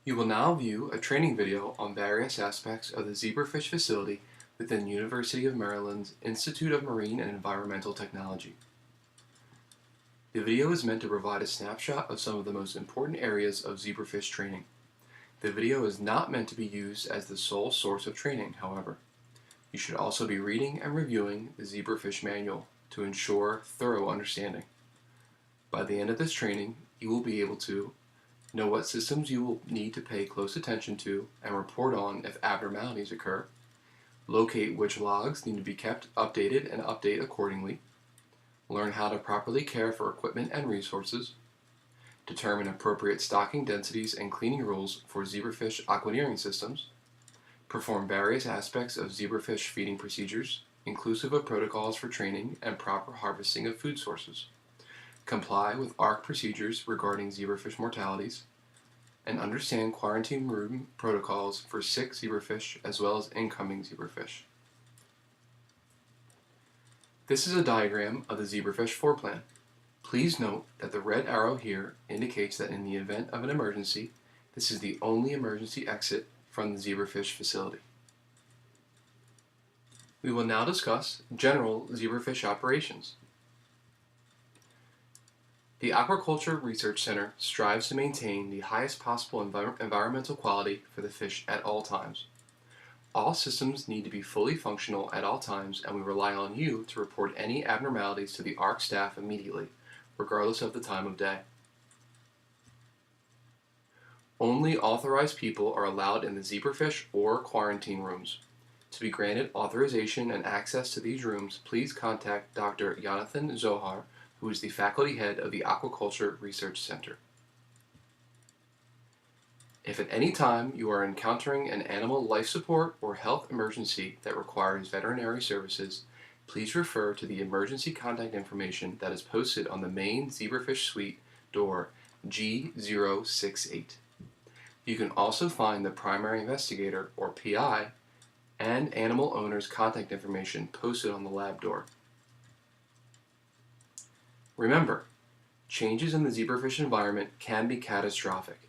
You will now view a training video on various aspects of the Zebrafish facility within University of Maryland's Institute of Marine and Environmental Technology. The video is meant to provide a snapshot of some of the most important areas of zebrafish training. The video is not meant to be used as the sole source of training, however. You should also be reading and reviewing the Zebrafish manual to ensure thorough understanding. By the end of this training, you will be able to know what systems you will need to pay close attention to and report on if abnormalities occur, locate which logs need to be kept updated and update accordingly, learn how to properly care for equipment and resources, determine appropriate stocking densities and cleaning rules for zebrafish aquaneering systems, perform various aspects of zebrafish feeding procedures, inclusive of protocols for training and proper harvesting of food sources, comply with ARC procedures regarding zebrafish mortalities, and understand quarantine room protocols for sick zebrafish as well as incoming zebrafish. This is a diagram of the zebrafish floor plan. Please note that the red arrow here indicates that in the event of an emergency, this is the only emergency exit from the zebrafish facility. We will now discuss general zebrafish operations. The Aquaculture Research Center strives to maintain the highest possible environmental quality for the fish at all times. All systems need to be fully functional at all times, and we rely on you to report any abnormalities to the ARC staff immediately, regardless of the time of day. Only authorized people are allowed in the zebrafish or quarantine rooms. To be granted authorization and access to these rooms, please contact Dr. Jonathan Zohar, who is the faculty head of the Aquaculture Research Center. If at any time you are encountering an animal life support or health emergency that requires veterinary services, please refer to the emergency contact information that is posted on the main zebrafish suite door G068. You can also find the primary investigator, or PI, and animal owner's contact information posted on the lab door. Remember, changes in the zebrafish environment can be catastrophic.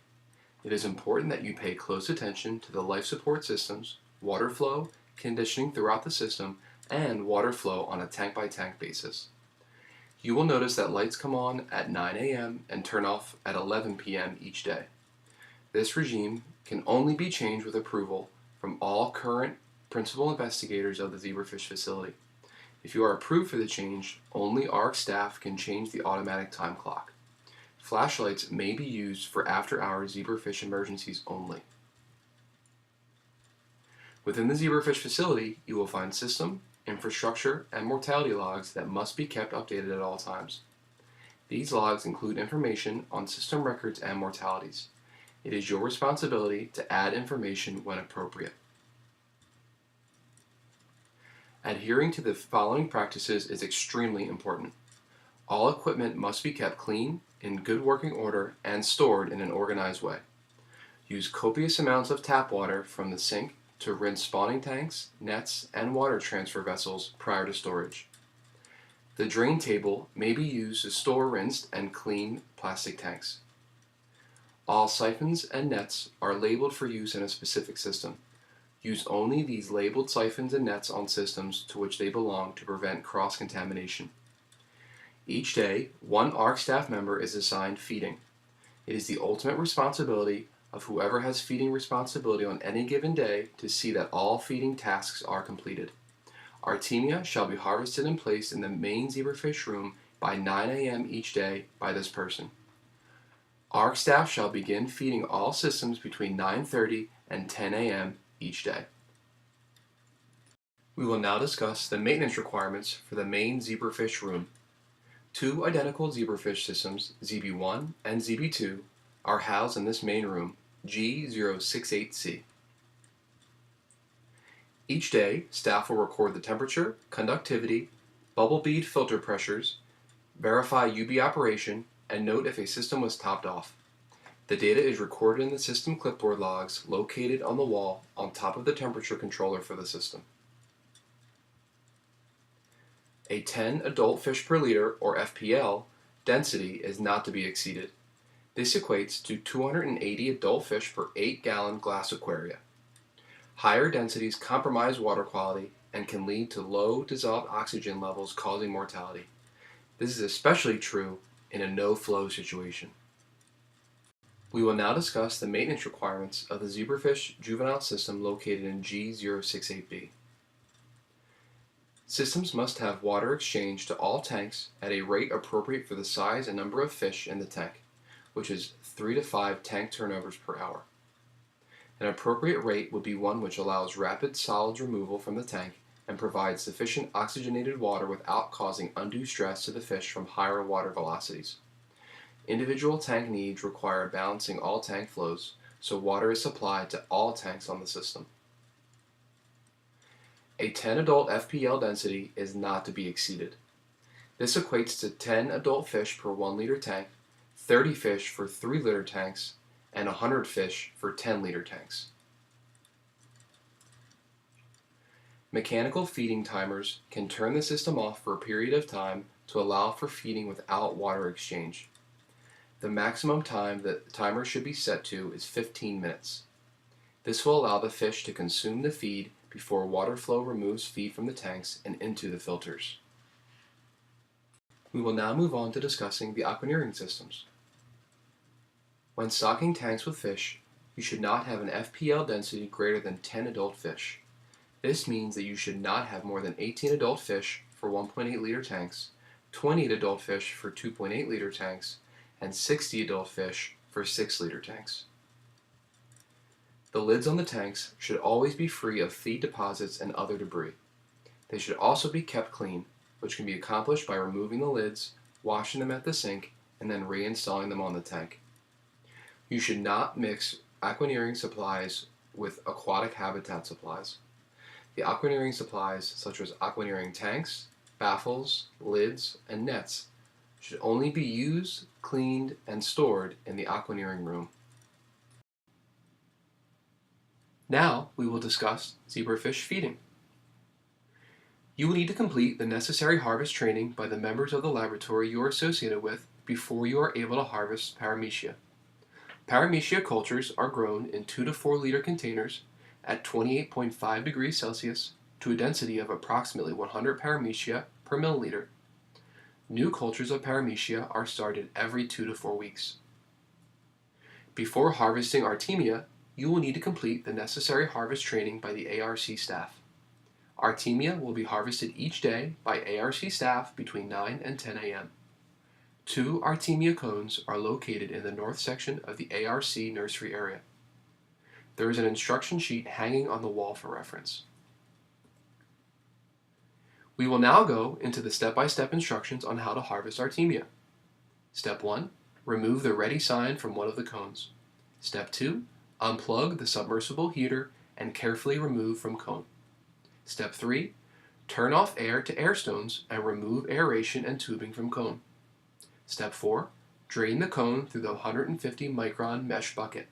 It is important that you pay close attention to the life support systems, water flow, conditioning throughout the system, and water flow on a tank-by-tank basis. You will notice that lights come on at 9 a.m. and turn off at 11 p.m. each day. This regime can only be changed with approval from all current principal investigators of the zebrafish facility. If you are approved for the change, only ARC staff can change the automatic time clock. Flashlights may be used for after-hours zebrafish emergencies only. Within the zebrafish facility, you will find system, infrastructure, and mortality logs that must be kept updated at all times. These logs include information on system records and mortalities. It is your responsibility to add information when appropriate. Adhering to the following practices is extremely important. All equipment must be kept clean, in good working order, and stored in an organized way. Use copious amounts of tap water from the sink to rinse spawning tanks, nets, and water transfer vessels prior to storage. The drain table may be used to store rinsed and clean plastic tanks. All siphons and nets are labeled for use in a specific system. Use only these labeled siphons and nets on systems to which they belong to prevent cross-contamination. Each day, one ARC staff member is assigned feeding. It is the ultimate responsibility of whoever has feeding responsibility on any given day to see that all feeding tasks are completed. Artemia shall be harvested and placed in the main zebrafish room by 9 a.m. each day by this person. ARC staff shall begin feeding all systems between 9:30 and 10 a.m. each day. We will now discuss the maintenance requirements for the main zebrafish room. Two identical zebrafish systems, ZB1 and ZB2, are housed in this main room, G068C. Each day, staff will record the temperature, conductivity, bubble bead filter pressures, verify UB operation, and note if a system was topped off. The data is recorded in the system clipboard logs located on the wall on top of the temperature controller for the system. A 10 adult fish per liter, or FPL, density is not to be exceeded. This equates to 280 adult fish per 8-gallon glass aquaria. Higher densities compromise water quality and can lead to low dissolved oxygen levels causing mortality. This is especially true in a no-flow situation. We will now discuss the maintenance requirements of the zebrafish juvenile system located in G068B. Systems must have water exchanged to all tanks at a rate appropriate for the size and number of fish in the tank, which is 3 to 5 tank turnovers per hour. An appropriate rate would be one which allows rapid solids removal from the tank and provides sufficient oxygenated water without causing undue stress to the fish from higher water velocities. Individual tank needs require balancing all tank flows, so water is supplied to all tanks on the system. A 10 adult FPL density is not to be exceeded. This equates to 10 adult fish per 1 liter tank, 30 fish for 3 liter tanks, and 100 fish for 10 liter tanks. Mechanical feeding timers can turn the system off for a period of time to allow for feeding without water exchange. The maximum time that the timer should be set to is 15 minutes. This will allow the fish to consume the feed before water flow removes feed from the tanks and into the filters. We will now move on to discussing the aquaneering systems. When stocking tanks with fish, you should not have an FPL density greater than 10 adult fish. This means that you should not have more than 18 adult fish for 1.8 liter tanks, 28 adult fish for 2.8 liter tanks, and 60 adult fish for 6 liter tanks. The lids on the tanks should always be free of feed deposits and other debris. They should also be kept clean, which can be accomplished by removing the lids, washing them at the sink, and then reinstalling them on the tank. You should not mix aquaneering supplies with aquatic habitat supplies. The aquaneering supplies, such as aquaneering tanks, baffles, lids, and nets, should only be used, cleaned, and stored in the aquaneering room. Now we will discuss zebrafish feeding. You will need to complete the necessary harvest training by the members of the laboratory you are associated with before you are able to harvest paramecia. Paramecia cultures are grown in 2 to 4 liter containers at 28.5 degrees Celsius to a density of approximately 100 paramecia per milliliter. New cultures of paramecia are started every 2 to 4 weeks. Before harvesting Artemia, you will need to complete the necessary harvest training by the ARC staff. Artemia will be harvested each day by ARC staff between 9 and 10 a.m. 2 Artemia cones are located in the north section of the ARC nursery area. There is an instruction sheet hanging on the wall for reference. We will now go into the step-by-step instructions on how to harvest Artemia. Step 1. Remove the ready sign from one of the cones. Step 2. Unplug the submersible heater and carefully remove from cone. Step 3. Turn off air to air stones and remove aeration and tubing from cone. Step 4. Drain the cone through the 150 micron mesh bucket,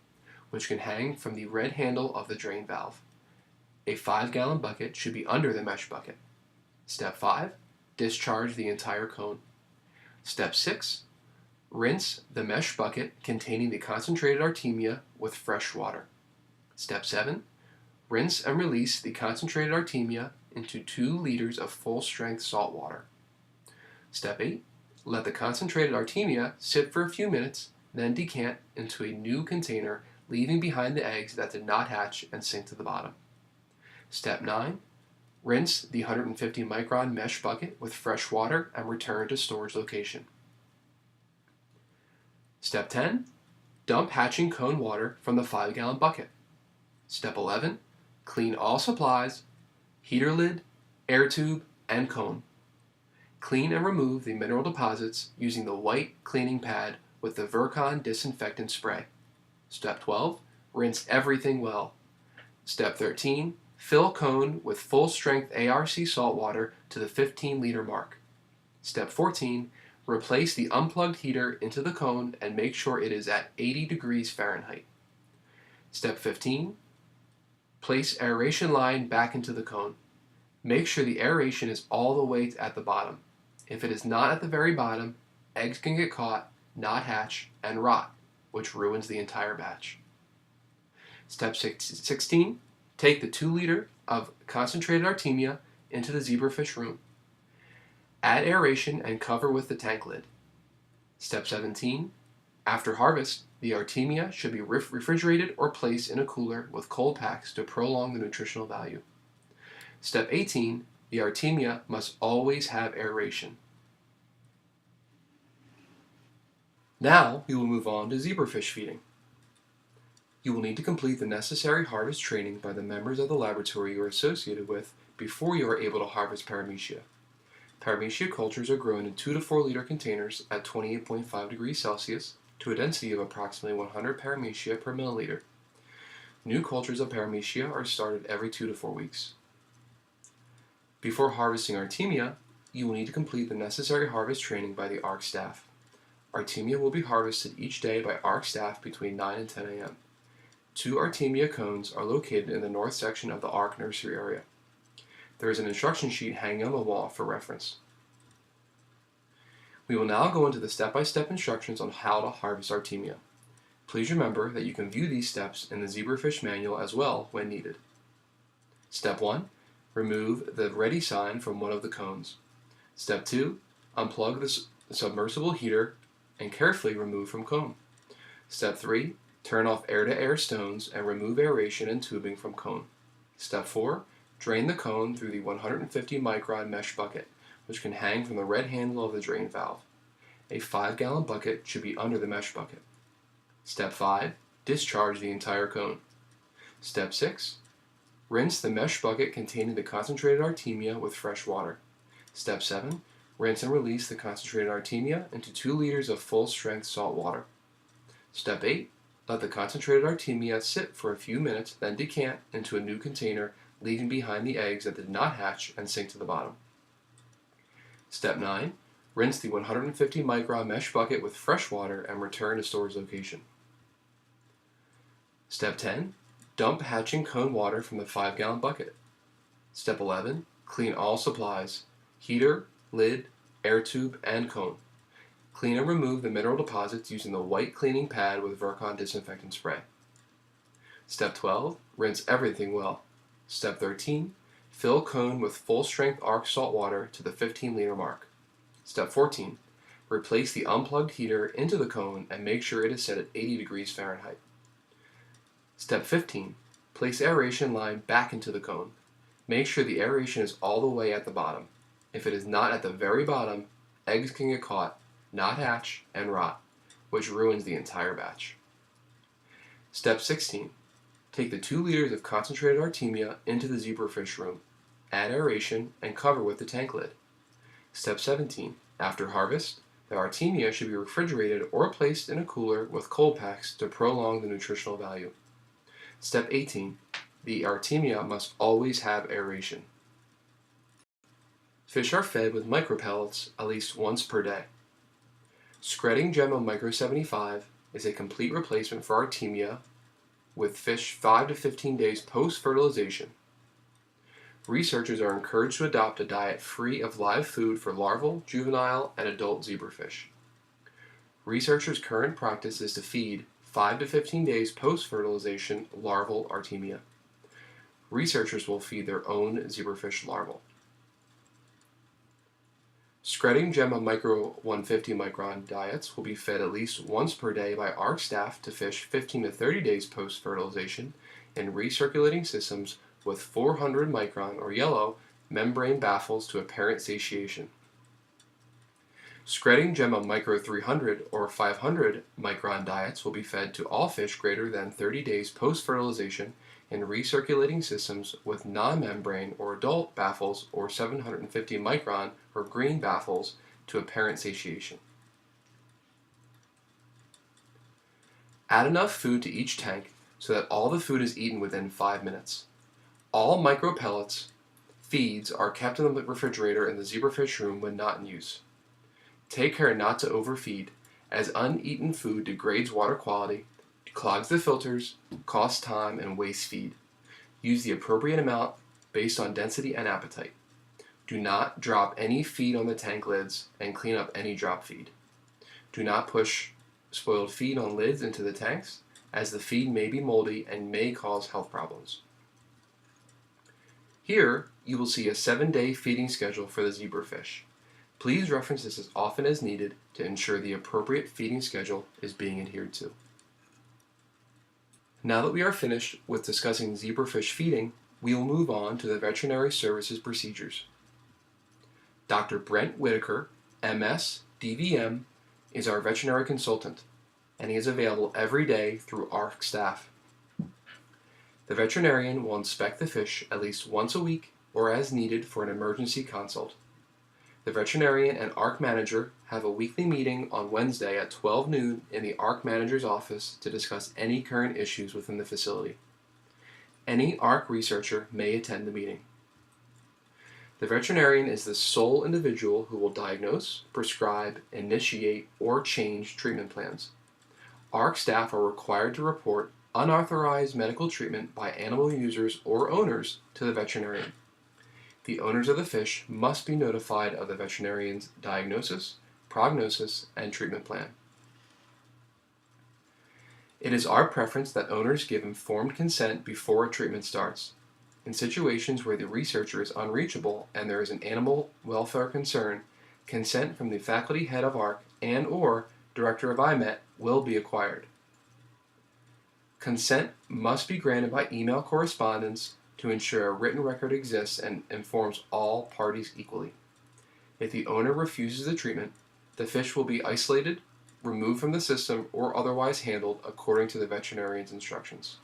which can hang from the red handle of the drain valve. A 5-gallon bucket should be under the mesh bucket. Step 5. Discharge the entire cone. Step 6. Rinse the mesh bucket containing the concentrated Artemia with fresh water. Step 7. Rinse and release the concentrated Artemia into 2 liters of full-strength salt water. Step 8. Let the concentrated Artemia sit for a few minutes, then decant into a new container, leaving behind the eggs that did not hatch and sink to the bottom. Step 9. Rinse the 150 micron mesh bucket with fresh water and return to storage location. Step 10. Dump hatching cone water from the 5-gallon bucket. Step 11. Clean all supplies, heater lid, air tube, and cone. Clean and remove the mineral deposits using the white cleaning pad with the Virkon disinfectant spray. Step 12. Rinse everything well. Step 13. Fill cone with full-strength ARC salt water to the 15-liter mark. Step 14. Replace the unplugged heater into the cone and make sure it is at 80 degrees Fahrenheit. Step 15. Place aeration line back into the cone. Make sure the aeration is all the way at the bottom. If it is not at the very bottom, eggs can get caught, not hatch, and rot. which ruins the entire batch. Step 16, take the 2 liter of concentrated Artemia into the zebrafish room. Add aeration and cover with the tank lid. Step 17, after harvest, the Artemia should be refrigerated or placed in a cooler with cold packs to prolong the nutritional value. Step 18, the Artemia must always have aeration. Now we will move on to zebrafish feeding. You will need to complete the necessary harvest training by the members of the laboratory you are associated with before you are able to harvest paramecia. Paramecia cultures are grown in 2 to 4 liter containers at 28.5 degrees Celsius to a density of approximately 100 paramecia per milliliter. New cultures of paramecia are started every 2 to 4 weeks. Before harvesting Artemia, you will need to complete the necessary harvest training by the ARC staff. Artemia will be harvested each day by ARC staff between 9 and 10 a.m. 2 Artemia cones are located in the north section of the ARC nursery area. There is an instruction sheet hanging on the wall for reference. We will now go into the step-by-step instructions on how to harvest Artemia. Please remember that you can view these steps in the Zebrafish manual as well when needed. Step 1. Remove the ready sign from one of the cones. Step 2. Unplug the submersible heater and carefully remove from cone. Step 3. Turn off air-to-air stones and remove aeration and tubing from cone. Step 4. Drain the cone through the 150 micron mesh bucket, which can hang from the red handle of the drain valve. A 5-gallon bucket should be under the mesh bucket. Step 5. Discharge the entire cone. Step 6. Rinse the mesh bucket containing the concentrated Artemia with fresh water. Step 7. Rinse and release the concentrated Artemia into 2 liters of full-strength salt water. Step 8. Let the concentrated Artemia sit for a few minutes, then decant into a new container, leaving behind the eggs that did not hatch and sink to the bottom. Step 9. Rinse the 150 micron mesh bucket with fresh water and return to storage location. Step 10. Dump hatching cone water from the 5-gallon bucket. Step 11. Clean all supplies: heater, lid, air tube, and cone. Clean and remove the mineral deposits using the white cleaning pad with Virkon disinfectant spray. Step 12. Rinse everything well. Step 13. Fill cone with full-strength ARC salt water to the 15-liter mark. Step 14. Replace the unplugged heater into the cone and make sure it is set at 80 degrees Fahrenheit. Step 15. Place aeration line back into the cone. Make sure the aeration is all the way at the bottom. If it is not at the very bottom, eggs can get caught, not hatch, and rot, which ruins the entire batch. Step 16. Take the 2 liters of concentrated Artemia into the zebrafish room. Add aeration and cover with the tank lid. Step 17. After harvest, the Artemia should be refrigerated or placed in a cooler with cold packs to prolong the nutritional value. Step 18. The Artemia must always have aeration. Fish are fed with micropellets at least once per day. Spreading Gemma Micro 75 is a complete replacement for Artemia with fish 5 to 15 days post-fertilization. Researchers are encouraged to adopt a diet free of live food for larval, juvenile, and adult zebrafish. Researchers' current practice is to feed 5 to 15 days post-fertilization larval Artemia. Researchers will feed their own zebrafish larval. Spreading Gemma Micro 150 micron diets will be fed at least once per day by ARC staff to fish 15 to 30 days post-fertilization in recirculating systems with 400 micron or yellow membrane baffles to apparent satiation. Spreading Gemma Micro 300 or 500 micron diets will be fed to all fish greater than 30 days post-fertilization in recirculating systems with non-membrane or adult baffles or 750 micron or green baffles to apparent satiation. Add enough food to each tank so that all the food is eaten within 5 minutes. All micro pellets feeds are kept in the refrigerator in the zebrafish room when not in use. Take care not to overfeed, as uneaten food degrades water quality, clogs the filters, costs time, and wastes feed. Use the appropriate amount based on density and appetite. Do not drop any feed on the tank lids and clean up any drop feed. Do not push spoiled feed on lids into the tanks, as the feed may be moldy and may cause health problems. Here, you will see a 7-day feeding schedule for the zebrafish. Please reference this as often as needed to ensure the appropriate feeding schedule is being adhered to. Now that we are finished with discussing zebrafish feeding, we will move on to the veterinary services procedures. Dr. Brent Whitaker, MS, DVM, is our veterinary consultant, and he is available every day through ARC staff. The veterinarian will inspect the fish at least once a week or as needed for an emergency consult. The veterinarian and ARC manager have a weekly meeting on Wednesday at 12 noon in the ARC manager's office to discuss any current issues within the facility. Any ARC researcher may attend the meeting. The veterinarian is the sole individual who will diagnose, prescribe, initiate, or change treatment plans. ARC staff are required to report unauthorized medical treatment by animal users or owners to the veterinarian. The owners of the fish must be notified of the veterinarian's diagnosis, prognosis, and treatment plan. It is our preference that owners give informed consent before a treatment starts. In situations where the researcher is unreachable and there is an animal welfare concern, consent from the faculty head of ARC and/or director of IMET will be acquired. Consent must be granted by email correspondence to ensure a written record exists and informs all parties equally. If the owner refuses the treatment, the fish will be isolated, removed from the system, or otherwise handled according to the veterinarian's instructions.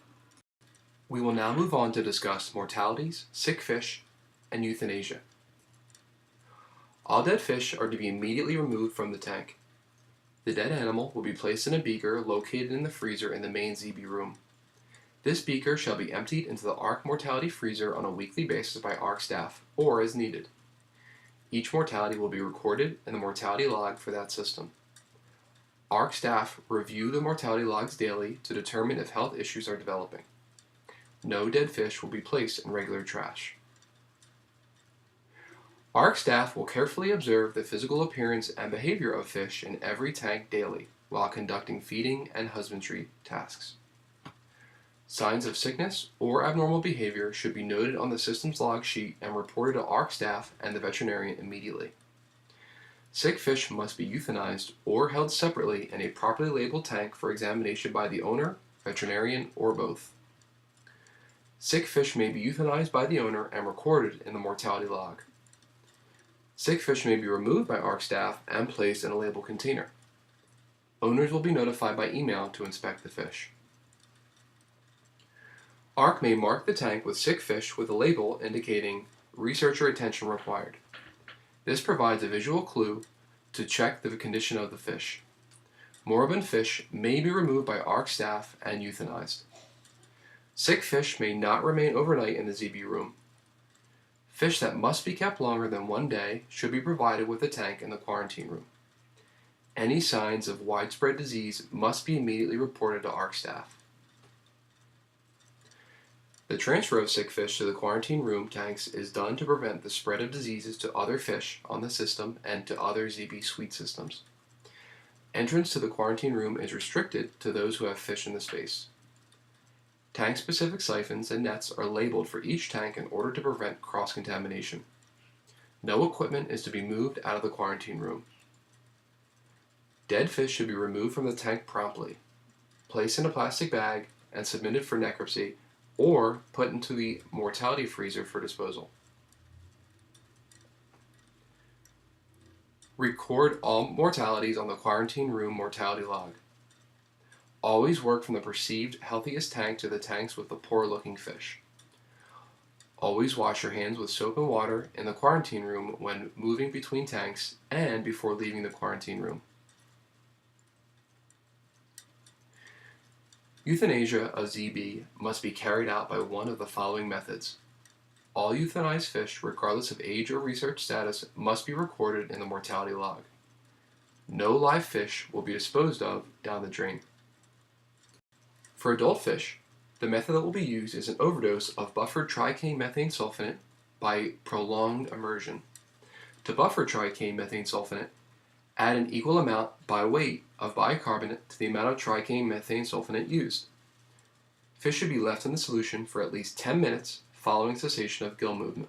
We will now move on to discuss mortalities, sick fish, and euthanasia. All dead fish are to be immediately removed from the tank. The dead animal will be placed in a beaker located in the freezer in the main ZB room. This beaker shall be emptied into the ARC mortality freezer on a weekly basis by ARC staff, or as needed. Each mortality will be recorded in the mortality log for that system. ARC staff review the mortality logs daily to determine if health issues are developing. No dead fish will be placed in regular trash. ARC staff will carefully observe the physical appearance and behavior of fish in every tank daily while conducting feeding and husbandry tasks. Signs of sickness or abnormal behavior should be noted on the system's log sheet and reported to ARC staff and the veterinarian immediately. Sick fish must be euthanized or held separately in a properly labeled tank for examination by the owner, veterinarian, or both. Sick fish may be euthanized by the owner and recorded in the mortality log. Sick fish may be removed by ARC staff and placed in a labeled container. Owners will be notified by email to inspect the fish. ARC may mark the tank with sick fish with a label indicating researcher attention required. This provides a visual clue to check the condition of the fish. Moribund fish may be removed by ARC staff and euthanized. Sick fish may not remain overnight in the ZB room. Fish that must be kept longer than 1 day should be provided with a tank in the quarantine room. Any signs of widespread disease must be immediately reported to ARC staff. The transfer of sick fish to the quarantine room tanks is done to prevent the spread of diseases to other fish on the system and to other ZB suite systems. Entrance to the quarantine room is restricted to those who have fish in the space. Tank-specific siphons and nets are labeled for each tank in order to prevent cross-contamination. No equipment is to be moved out of the quarantine room. Dead fish should be removed from the tank promptly, placed in a plastic bag, and submitted for necropsy, or put into the mortality freezer for disposal. Record all mortalities on the quarantine room mortality log. Always work from the perceived healthiest tank to the tanks with the poor-looking fish. Always wash your hands with soap and water in the quarantine room when moving between tanks and before leaving the quarantine room. Euthanasia of ZB must be carried out by one of the following methods. All euthanized fish, regardless of age or research status, must be recorded in the mortality log. No live fish will be disposed of down the drain. For adult fish, the method that will be used is an overdose of buffered tricane methane sulfonate by prolonged immersion. To buffer tricane methane sulfonate, Add an equal amount by weight of bicarbonate to the amount of tricane methane sulfonate used. Fish should be left in the solution for at least 10 minutes following cessation of gill movement.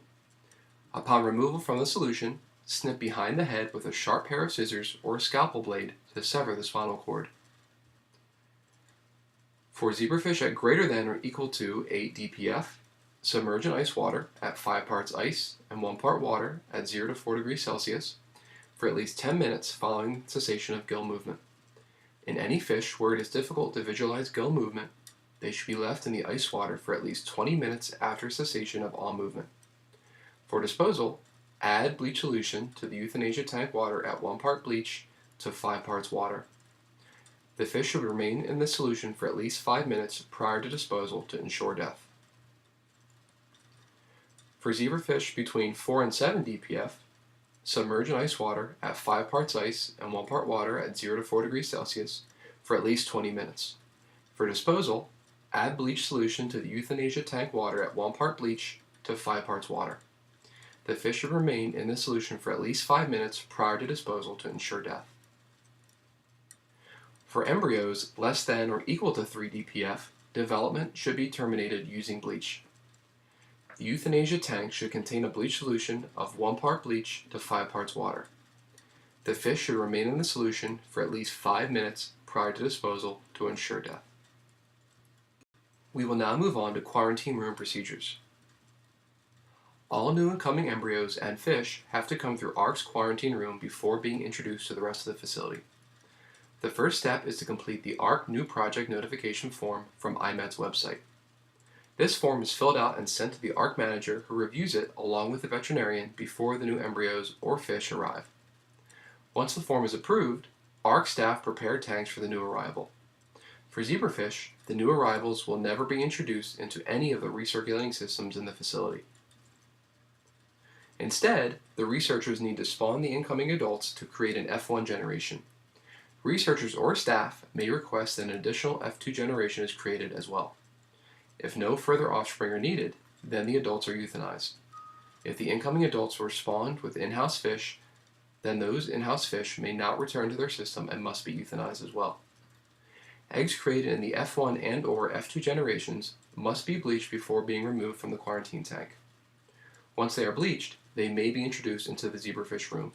Upon removal from the solution, snip behind the head with a sharp pair of scissors or a scalpel blade to sever the spinal cord. For zebrafish at greater than or equal to 8 dpf, submerge in ice water at 5 parts ice and 1 part water at 0 to 4 degrees Celsius for at least 10 minutes following cessation of gill movement. In any fish where it is difficult to visualize gill movement, they should be left in the ice water for at least 20 minutes after cessation of all movement. For disposal, add bleach solution to the euthanasia tank water at 1 part bleach to 5 parts water. The fish should remain in this solution for at least 5 minutes prior to disposal to ensure death. For zebrafish between 4 and 7 dpf, submerge in ice water at 5 parts ice and 1 part water at 0 to 4 degrees Celsius for at least 20 minutes. For disposal, add bleach solution to the euthanasia tank water at 1 part bleach to 5 parts water. The fish should remain in this solution for at least 5 minutes prior to disposal to ensure death. For embryos less than or equal to 3 dpf, development should be terminated using bleach. The euthanasia tank should contain a bleach solution of 1 part bleach to 5 parts water. The fish should remain in the solution for at least 5 minutes prior to disposal to ensure death. We will now move on to quarantine room procedures. All new incoming embryos and fish have to come through ARC's quarantine room before being introduced to the rest of the facility. The first step is to complete the ARC New Project Notification form from IMET's website. This form is filled out and sent to the ARC manager, who reviews it along with the veterinarian before the new embryos or fish arrive. Once the form is approved, ARC staff prepare tanks for the new arrival. For zebrafish, the new arrivals will never be introduced into any of the recirculating systems in the facility. Instead, the researchers need to spawn the incoming adults to create an F1 generation. Researchers or staff may request that an additional F2 generation is created as well. If no further offspring are needed, then the adults are euthanized. If the incoming adults were spawned with in-house fish, then those in-house fish may not return to their system and must be euthanized as well. Eggs created in the F1 and/or F2 generations must be bleached before being removed from the quarantine tank. Once they are bleached, they may be introduced into the zebrafish room.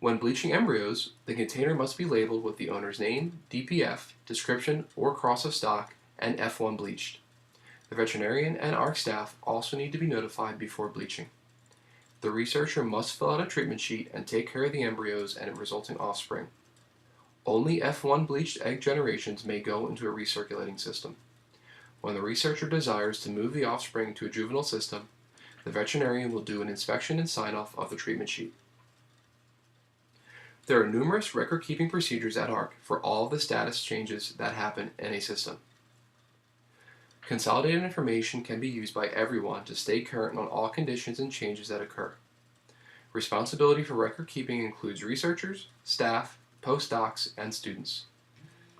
When bleaching embryos, the container must be labeled with the owner's name, DPF, description, or cross of stock, and F1 bleached. The veterinarian and ARC staff also need to be notified before bleaching. The researcher must fill out a treatment sheet and take care of the embryos and resulting offspring. Only F1 bleached egg generations may go into a recirculating system. When the researcher desires to move the offspring to a juvenile system, the veterinarian will do an inspection and sign-off of the treatment sheet. There are numerous record-keeping procedures at ARC for all of the status changes that happen in a system. Consolidated information can be used by everyone to stay current on all conditions and changes that occur. Responsibility for record-keeping includes researchers, staff, postdocs, and students.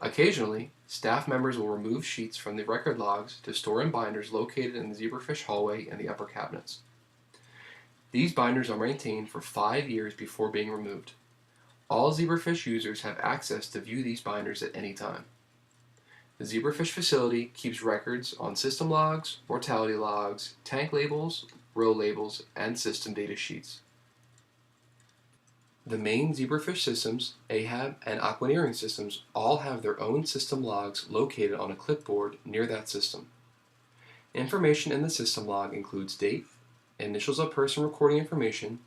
Occasionally, staff members will remove sheets from the record logs to store in binders located in the zebrafish hallway and the upper cabinets. These binders are maintained for 5 years before being removed. All zebrafish users have access to view these binders at any time. The zebrafish facility keeps records on system logs, mortality logs, tank labels, row labels, and system data sheets. The main zebrafish systems, AHAB, and aquaneering systems all have their own system logs located on a clipboard near that system. Information in the system log includes date, initials of person recording information,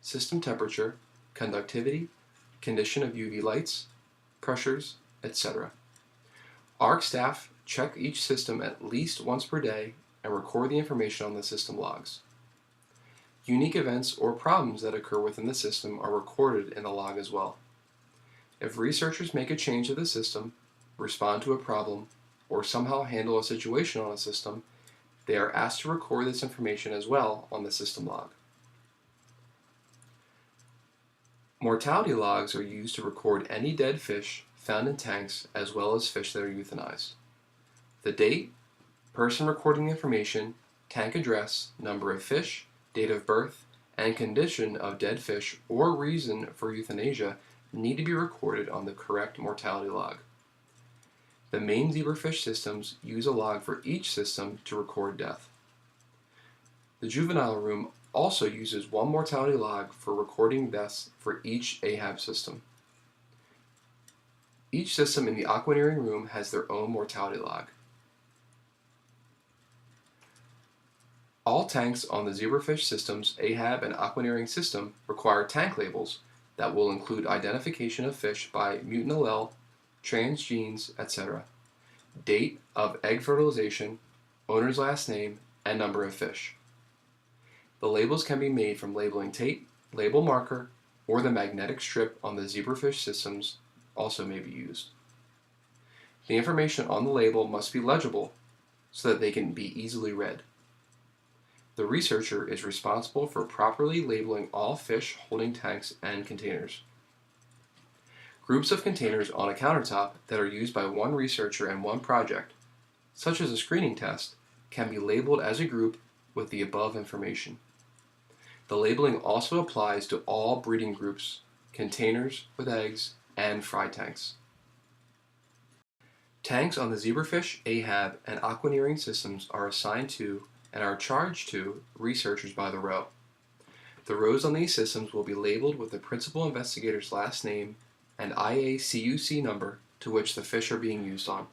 system temperature, conductivity, condition of UV lights, pressures, etc. ARC staff check each system at least once per day and record the information on the system logs. Unique events or problems that occur within the system are recorded in the log as well. If researchers make a change to the system, respond to a problem, or somehow handle a situation on a system, they are asked to record this information as well on the system log. Mortality logs are used to record any dead fish found in tanks as well as fish that are euthanized. The date, person recording the information, tank address, number of fish, date of birth, and condition of dead fish or reason for euthanasia need to be recorded on the correct mortality log. The main zebrafish systems use a log for each system to record death. The juvenile room also uses one mortality log for recording deaths for each AHAB system. Each system in the aquaneering room has their own mortality log. All tanks on the zebrafish system's AHAB and aquaneering system require tank labels that will include identification of fish by mutant allele, transgenes, etc., date of egg fertilization, owner's last name, and number of fish. The labels can be made from labeling tape, label marker, or the magnetic strip on the zebrafish systems also may be used. The information on the label must be legible so that they can be easily read. The researcher is responsible for properly labeling all fish holding tanks and containers. Groups of containers on a countertop that are used by one researcher and one project, such as a screening test, can be labeled as a group with the above information. The labeling also applies to all breeding groups, containers with eggs, and fry tanks. Tanks on the zebrafish, AHAB, and aquaneering systems are assigned to and are charged to researchers by the row. The rows on these systems will be labeled with the principal investigator's last name and IACUC number to which the fish are being used on.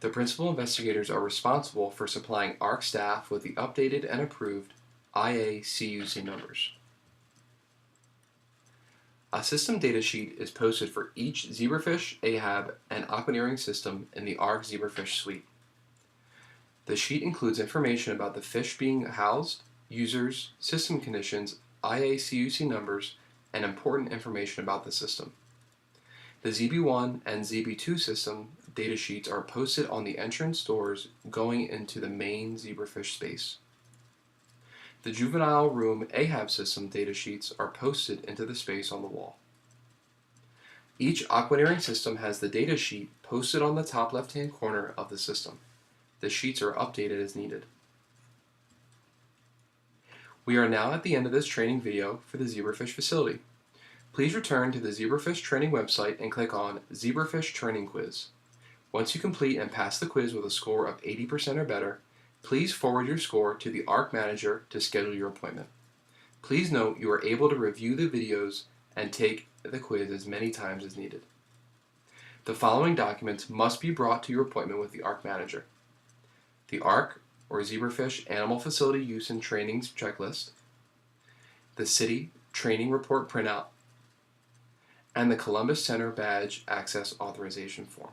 The principal investigators are responsible for supplying ARC staff with the updated and approved IACUC numbers. A system data sheet is posted for each zebrafish, AHAB, and aquaneering system in the ARC Zebrafish suite. The sheet includes information about the fish being housed, users, system conditions, IACUC numbers, and important information about the system. The ZB1 and ZB2 system data sheets are posted on the entrance doors going into the main zebrafish space. The juvenile room AHAB system data sheets are posted into the space on the wall. Each aquaneering system has the data sheet posted on the top left-hand corner of the system. The sheets are updated as needed. We are now at the end of this training video for the zebrafish facility. Please return to the zebrafish training website and click on Zebrafish Training Quiz. Once you complete and pass the quiz with a score of 80% or better, please forward your score to the ARC manager to schedule your appointment. Please note you are able to review the videos and take the quiz as many times as needed. The following documents must be brought to your appointment with the ARC manager: the ARC or Zebrafish Animal Facility Use and Trainings checklist, the City Training Report printout, and the Columbus Center Badge Access Authorization Form.